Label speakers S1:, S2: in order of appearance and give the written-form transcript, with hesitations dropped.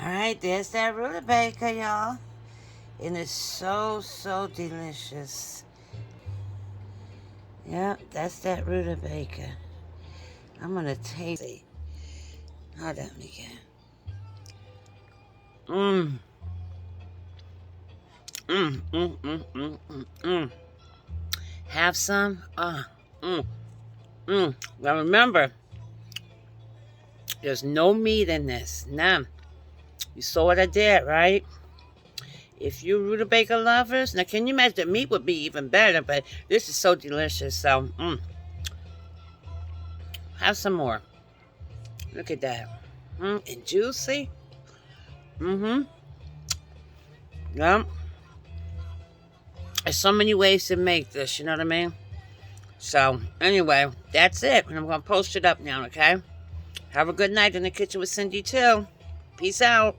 S1: Alright, there's that rutabaga, y'all. And it's so, so delicious. Yep, that's that rutabaga. I'm gonna taste it. Hold on again. Mmm. Mmm, mmm, mmm, mmm, mmm, mmm. Have some? Mmm, mmm. Now remember, there's no meat in this. None. You saw what I did, right? If you rutabaga lovers, now can you imagine the meat would be even better, but this is so delicious. So, have some more. Look at that. And juicy. Mm-hmm. Yep. There's so many ways to make this, you know what I mean? So, anyway, that's it. And I'm going to post it up now, okay? Have a good night in the kitchen with Cindy, too. Peace out.